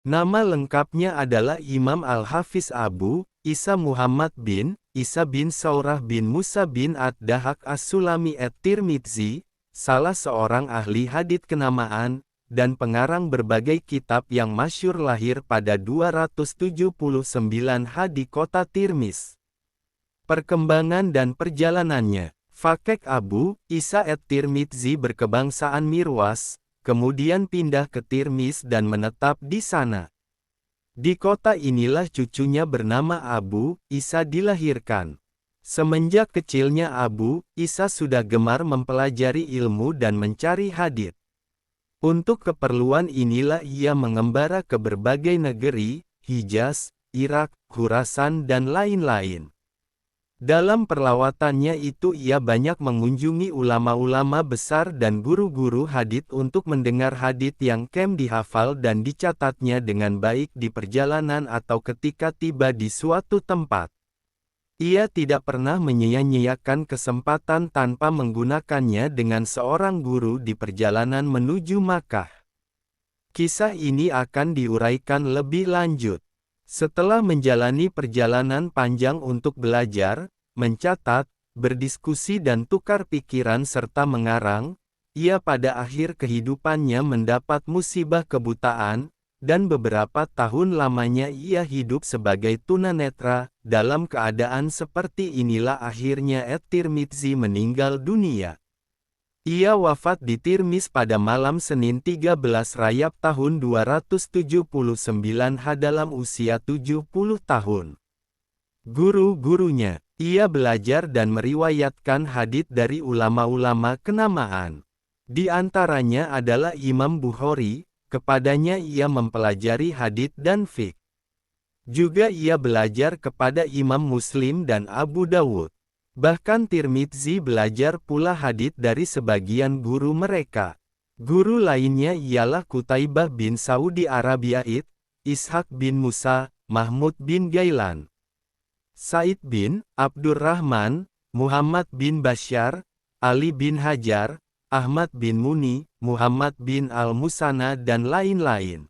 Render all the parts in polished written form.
Nama lengkapnya adalah Imam Al-Hafiz Abu Isa Muhammad bin Isa bin Saurah bin Musa bin Ad-Dahak As-Sulami At-Tirmidzi, salah seorang ahli hadits kenamaan, dan pengarang berbagai kitab yang masyhur, lahir pada 279 H di kota Tirmiz. Perkembangan dan perjalanannya. Fakih Abu Isa At-Tirmidzi berkebangsaan Mirwas, kemudian pindah ke Tirmiz dan menetap di sana. Di kota inilah cucunya bernama Abu Isa dilahirkan. Semenjak kecilnya Abu Isa sudah gemar mempelajari ilmu dan mencari hadits. Untuk keperluan inilah ia mengembara ke berbagai negeri, Hijaz, Irak, Khurasan dan lain-lain. Dalam perlawatannya itu ia banyak mengunjungi ulama-ulama besar dan guru-guru hadits untuk mendengar hadits yang dihafal dan dicatatnya dengan baik di perjalanan atau ketika tiba di suatu tempat. Ia tidak pernah menyia-nyiakan kesempatan tanpa menggunakannya dengan seorang guru di perjalanan menuju Makkah. Kisah ini akan diuraikan lebih lanjut. Setelah menjalani perjalanan panjang untuk belajar, mencatat, berdiskusi dan tukar pikiran serta mengarang, ia pada akhir kehidupannya mendapat musibah kebutaan, dan beberapa tahun lamanya ia hidup sebagai tunanetra. Dalam keadaan seperti inilah akhirnya At-Tirmidzi meninggal dunia. Ia wafat di Tirmiz pada malam Senin 13 Rajab tahun 279 H dalam usia 70 tahun. Guru-gurunya, ia belajar dan meriwayatkan hadits dari ulama-ulama kenamaan. Di antaranya adalah Imam Bukhari, kepadanya ia mempelajari hadits dan fiqh. Juga ia belajar kepada Imam Muslim dan Abu Dawud. Bahkan Tirmidzi belajar pula hadits dari sebagian guru mereka. Guru lainnya ialah Qutaibah bin Saudi Arabia Ishaq bin Musa, Mahmud bin Gailan, Said bin Abdurrahman, Muhammad bin Bashar, Ali bin Hajar, Ahmad bin Muni, Muhammad bin Al-Musanna dan lain-lain.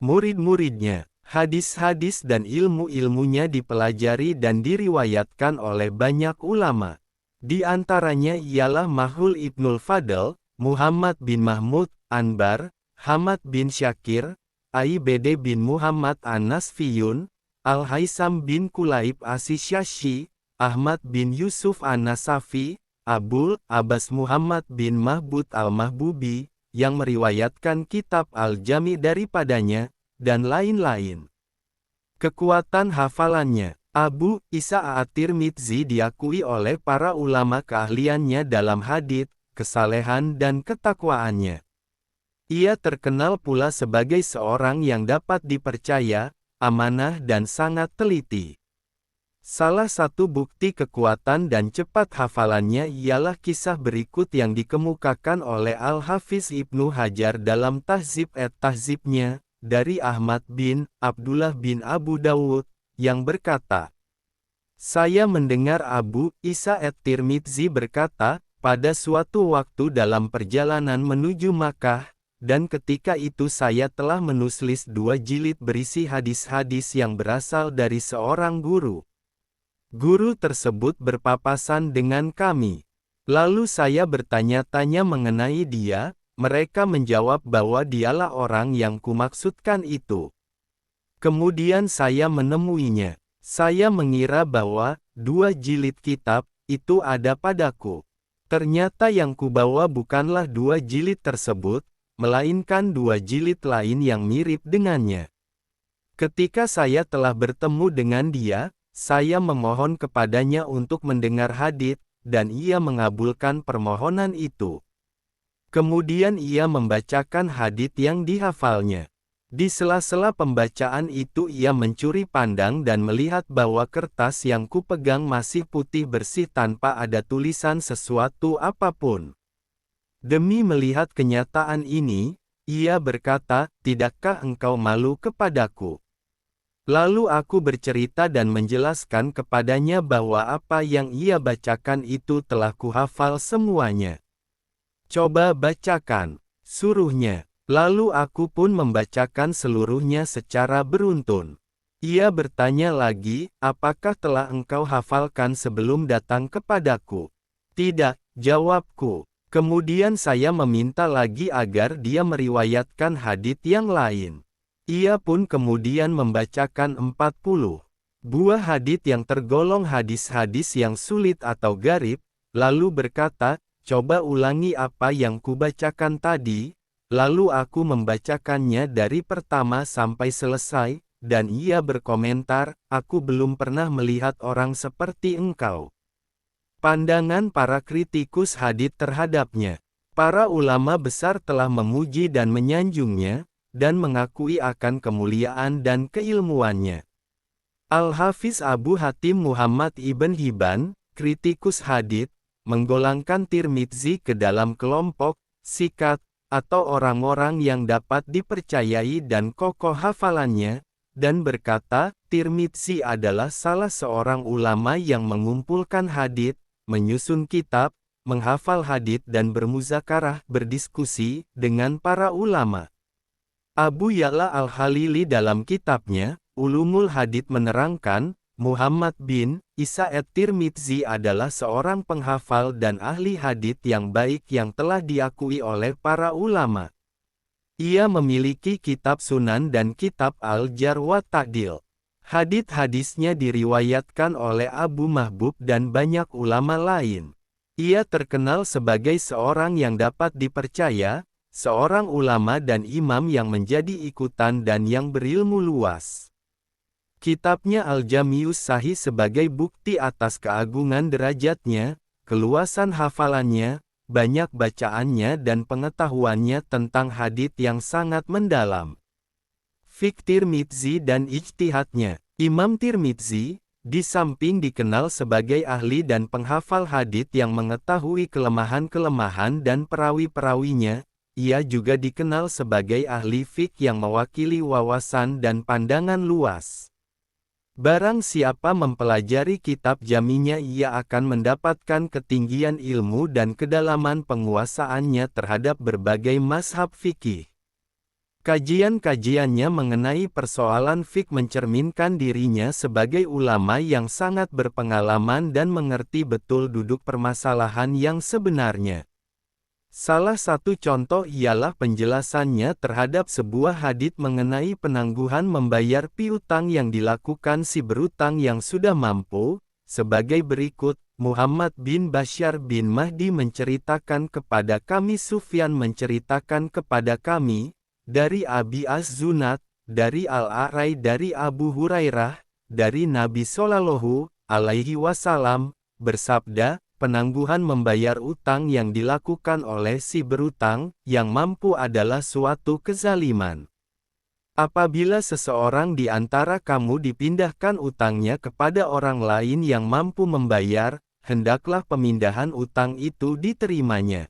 Murid-muridnya, hadis-hadis dan ilmu-ilmunya dipelajari dan diriwayatkan oleh banyak ulama. Di antaranya ialah Mahlul Ibnul Fadl, Muhammad bin Mahmud, Anbar, Hamad bin Syakir, Aibede bin Muhammad An-Nasfiyun, Al-Haisam bin Kulaib As-Syashi, Ahmad bin Yusuf An-Nasafi, Abul Abbas Muhammad bin Mahbud Al-Mahbubi, yang meriwayatkan kitab Al-Jami daripadanya, dan lain-lain. Kekuatan hafalannya. Abu Isa At-Tirmidzi diakui oleh para ulama keahliannya dalam hadits, kesalehan dan ketakwaannya. Ia terkenal pula sebagai seorang yang dapat dipercaya, amanah dan sangat teliti. Salah satu bukti kekuatan dan cepat hafalannya ialah kisah berikut yang dikemukakan oleh Al-Hafiz Ibnu Hajar dalam Tahzib at-Tahzibnya, dari Ahmad bin Abdullah bin Abu Dawud, yang berkata, "Saya mendengar Abu Isa At-Tirmidzi berkata, pada suatu waktu dalam perjalanan menuju Makkah, dan ketika itu saya telah menulis 2 jilid berisi hadis-hadis yang berasal dari seorang guru. Guru tersebut berpapasan dengan kami. Lalu saya bertanya-tanya mengenai dia. Mereka menjawab bahwa dialah orang yang kumaksudkan itu. Kemudian saya menemuinya. Saya mengira bahwa 2 jilid kitab itu ada padaku. Ternyata yang kubawa bukanlah 2 jilid tersebut, melainkan 2 jilid lain yang mirip dengannya. Ketika saya telah bertemu dengan dia, saya memohon kepadanya untuk mendengar hadits, dan ia mengabulkan permohonan itu. Kemudian ia membacakan hadits yang dihafalnya. Di sela-sela pembacaan itu ia mencuri pandang dan melihat bahwa kertas yang kupegang masih putih bersih tanpa ada tulisan sesuatu apapun. Demi melihat kenyataan ini, ia berkata, "Tidakkah engkau malu kepadaku?" Lalu aku bercerita dan menjelaskan kepadanya bahwa apa yang ia bacakan itu telah kuhafal semuanya. "Coba bacakan," suruhnya. Lalu aku pun membacakan seluruhnya secara beruntun. Ia bertanya lagi, apakah telah engkau hafalkan sebelum datang kepadaku? Tidak, jawabku. Kemudian saya meminta lagi agar dia meriwayatkan hadits yang lain. Ia pun kemudian membacakan 40 buah hadits yang tergolong hadis-hadis yang sulit atau gharib, lalu berkata, coba ulangi apa yang kubacakan tadi. Lalu aku membacakannya dari pertama sampai selesai, dan ia berkomentar, aku belum pernah melihat orang seperti engkau. Pandangan para kritikus hadits terhadapnya. Para ulama besar telah memuji dan menyanjungnya, dan mengakui akan kemuliaan dan keilmuannya. Al-Hafiz Abu Hatim Muhammad ibn Hibban, kritikus hadits, menggolongkan Tirmidzi ke dalam kelompok sikat, atau orang-orang yang dapat dipercayai dan kokoh hafalannya, dan berkata, Tirmidzi adalah salah seorang ulama yang mengumpulkan hadits, menyusun kitab, menghafal hadits dan bermuzakarah berdiskusi dengan para ulama. Abu Ya'la Al-Khalili dalam kitabnya, Ulumul Hadits menerangkan, Muhammad bin Isa at-Tirmidzi adalah seorang penghafal dan ahli hadits yang baik yang telah diakui oleh para ulama. Ia memiliki kitab Sunan dan kitab Al-Jarh wa Ta'dil. Hadits-hadisnya diriwayatkan oleh Abu Mahbub dan banyak ulama lain. Ia terkenal sebagai seorang yang dapat dipercaya, seorang ulama dan imam yang menjadi ikutan dan yang berilmu luas. Kitabnya Al-Jami'us Sahih sebagai bukti atas keagungan derajatnya, keluasan hafalannya, banyak bacaannya dan pengetahuannya tentang hadits yang sangat mendalam. Fiqh Tirmidzi dan ijtihadnya. Imam Tirmidzi, di samping dikenal sebagai ahli dan penghafal hadits yang mengetahui kelemahan-kelemahan dan perawi-perawinya, ia juga dikenal sebagai ahli fiqh yang mewakili wawasan dan pandangan luas. Barang siapa mempelajari kitab jaminya ia akan mendapatkan ketinggian ilmu dan kedalaman penguasaannya terhadap berbagai mazhab fikih. Kajian-kajiannya mengenai persoalan fiqh mencerminkan dirinya sebagai ulama yang sangat berpengalaman dan mengerti betul duduk permasalahan yang sebenarnya. Salah satu contoh ialah penjelasannya terhadap sebuah hadits mengenai penangguhan membayar piutang yang dilakukan si berutang yang sudah mampu, sebagai berikut, Muhammad bin Bashar bin Mahdi menceritakan kepada kami Sufyan menceritakan kepada kami, dari Abi Az-Zunat, dari Al-A'rai dari Abu Hurairah, dari Nabi Shallallahu Alaihi Wasallam, bersabda, penangguhan membayar utang yang dilakukan oleh si berutang, yang mampu adalah suatu kezaliman. Apabila seseorang di antara kamu dipindahkan utangnya kepada orang lain yang mampu membayar, hendaklah pemindahan utang itu diterimanya.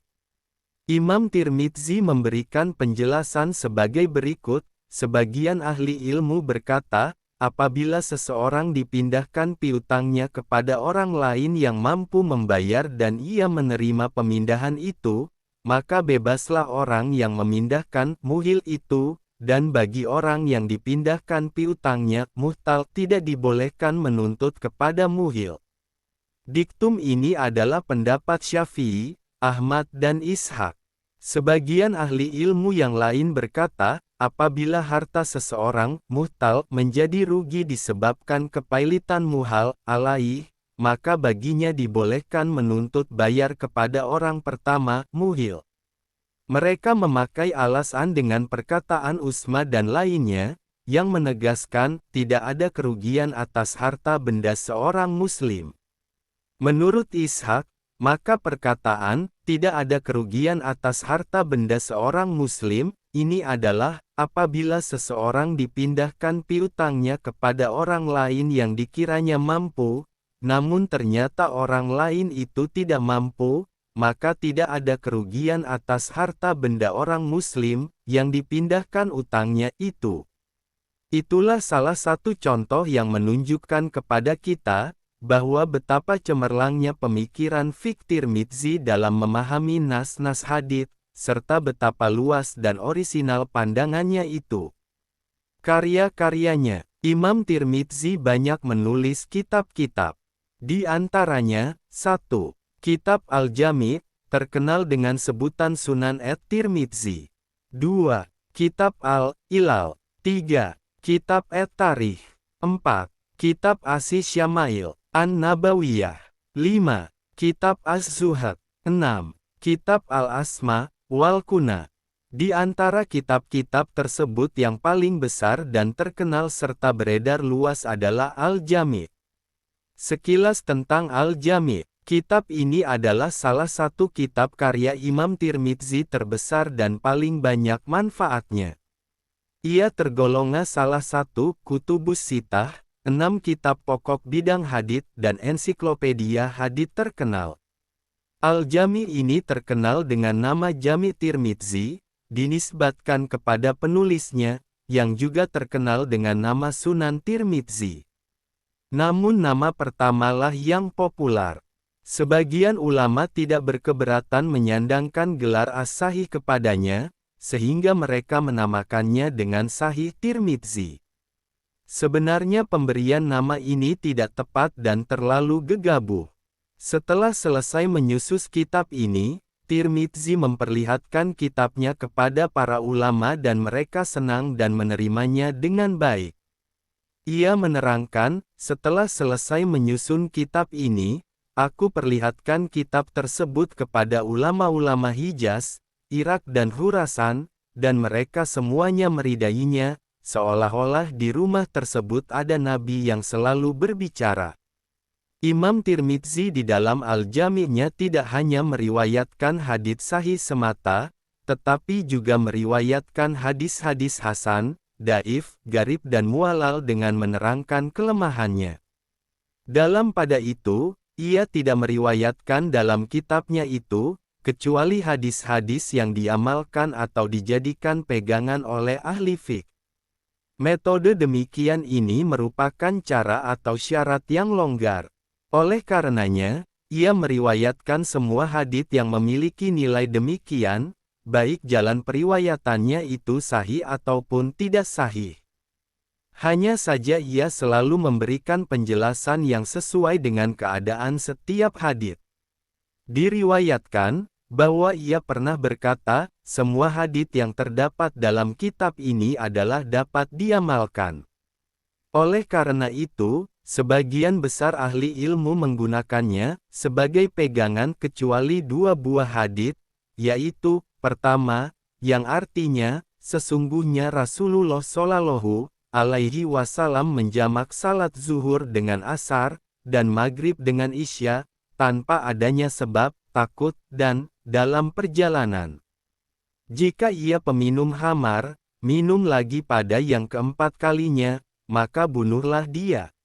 Imam Tirmidzi memberikan penjelasan sebagai berikut, sebagian ahli ilmu berkata, apabila seseorang dipindahkan piutangnya kepada orang lain yang mampu membayar dan ia menerima pemindahan itu, maka bebaslah orang yang memindahkan muhil itu, dan bagi orang yang dipindahkan piutangnya, muhtal tidak dibolehkan menuntut kepada muhil. Diktum ini adalah pendapat Syafi'i, Ahmad dan Ishaq. Sebagian ahli ilmu yang lain berkata, apabila harta seseorang, muhtal, menjadi rugi disebabkan kepailitan muhal, alaih, maka baginya dibolehkan menuntut bayar kepada orang pertama, muhil. Mereka memakai alasan dengan perkataan Usma dan lainnya, yang menegaskan, tidak ada kerugian atas harta benda seorang muslim. Menurut Ishaq, maka perkataan, tidak ada kerugian atas harta benda seorang muslim, ini adalah, apabila seseorang dipindahkan piutangnya kepada orang lain yang dikiranya mampu, namun ternyata orang lain itu tidak mampu, maka tidak ada kerugian atas harta benda orang muslim, yang dipindahkan utangnya itu. Itulah salah satu contoh yang menunjukkan kepada kita, bahwa betapa cemerlangnya pemikiran fiqh Tirmidzi dalam memahami nas-nas hadits, serta betapa luas dan orisinal pandangannya itu. Karya-karyanya, Imam Tirmidzi banyak menulis kitab-kitab. Di antaranya, 1. Kitab Al-Jami', terkenal dengan sebutan Sunan at-Tirmidzi. 2. Kitab Al-Ilal. 3. Kitab At-Tarikh. 4. Kitab As-Syama'il An-Nabawiyah. 5. Kitab Az-Zuhad. 6. Kitab Al-Asma wal Kuna. Di antara kitab-kitab tersebut yang paling besar dan terkenal serta beredar luas adalah Al-Jami'. Sekilas tentang Al-Jami', kitab ini adalah salah satu kitab karya Imam Tirmidzi terbesar dan paling banyak manfaatnya. Ia tergolong salah satu kutubus sittah, 6 kitab pokok bidang hadits dan ensiklopedia hadits terkenal. Al-Jami' ini terkenal dengan nama Jami' Tirmidzi, dinisbatkan kepada penulisnya, yang juga terkenal dengan nama Sunan Tirmidzi. Namun nama pertamalah yang populer. Sebagian ulama tidak berkeberatan menyandangkan gelar as-sahih kepadanya, sehingga mereka menamakannya dengan Sahih Tirmidzi. Sebenarnya pemberian nama ini tidak tepat dan terlalu gegabah. Setelah selesai menyusun kitab ini, Tirmidzi memperlihatkan kitabnya kepada para ulama dan mereka senang dan menerimanya dengan baik. Ia menerangkan, setelah selesai menyusun kitab ini, aku perlihatkan kitab tersebut kepada ulama-ulama Hijaz, Irak dan Khurasan, dan mereka semuanya meridainya, seolah-olah di rumah tersebut ada nabi yang selalu berbicara. Imam Tirmidzi di dalam Al-Jami'-nya tidak hanya meriwayatkan hadits sahih semata, tetapi juga meriwayatkan hadis-hadis hasan, dhaif, gharib dan mu'allal dengan menerangkan kelemahannya. Dalam pada itu, ia tidak meriwayatkan dalam kitabnya itu, kecuali hadis-hadis yang diamalkan atau dijadikan pegangan oleh ahli fiqh. Metode demikian ini merupakan cara atau syarat yang longgar. Oleh karenanya, ia meriwayatkan semua hadits yang memiliki nilai demikian, baik jalan periwayatannya itu sahih ataupun tidak sahih. Hanya saja ia selalu memberikan penjelasan yang sesuai dengan keadaan setiap hadits. Diriwayatkan bahwa ia pernah berkata, semua hadits yang terdapat dalam kitab ini adalah dapat diamalkan. Oleh karena itu, sebagian besar ahli ilmu menggunakannya sebagai pegangan kecuali 2 buah hadits, yaitu, pertama, yang artinya, sesungguhnya Rasulullah Shallallahu alaihi wasallam menjamak salat zuhur dengan asar, dan maghrib dengan isya, tanpa adanya sebab, takut, dan dalam perjalanan. Jika ia peminum khamar, minum lagi pada yang keempat kalinya, maka bunuhlah dia.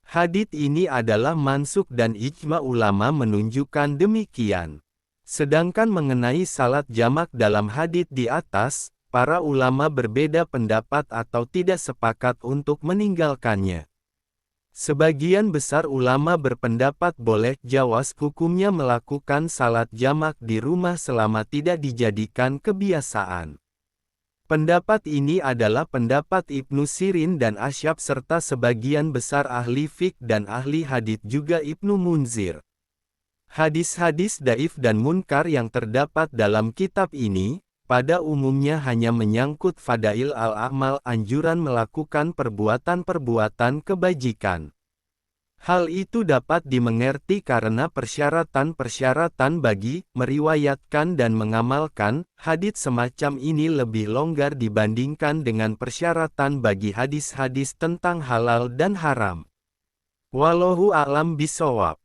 Hadits ini adalah mansukh dan ijma ulama menunjukkan demikian. Sedangkan mengenai salat jamak dalam hadits di atas, para ulama berbeda pendapat atau tidak sepakat untuk meninggalkannya. Sebagian besar ulama berpendapat boleh jawaz hukumnya melakukan salat jamak di rumah selama tidak dijadikan kebiasaan. Pendapat ini adalah pendapat Ibnu Sirin dan Asy'ab serta sebagian besar ahli fiqh dan ahli hadits juga Ibnu Munzir. Hadis-hadis dhaif dan munkar yang terdapat dalam kitab ini, pada umumnya hanya menyangkut fadail al-a'mal, anjuran melakukan perbuatan-perbuatan kebajikan. Hal itu dapat dimengerti karena persyaratan-persyaratan bagi meriwayatkan dan mengamalkan hadits semacam ini lebih longgar dibandingkan dengan persyaratan bagi hadis-hadis tentang halal dan haram. Wallahu a'lam bishawab.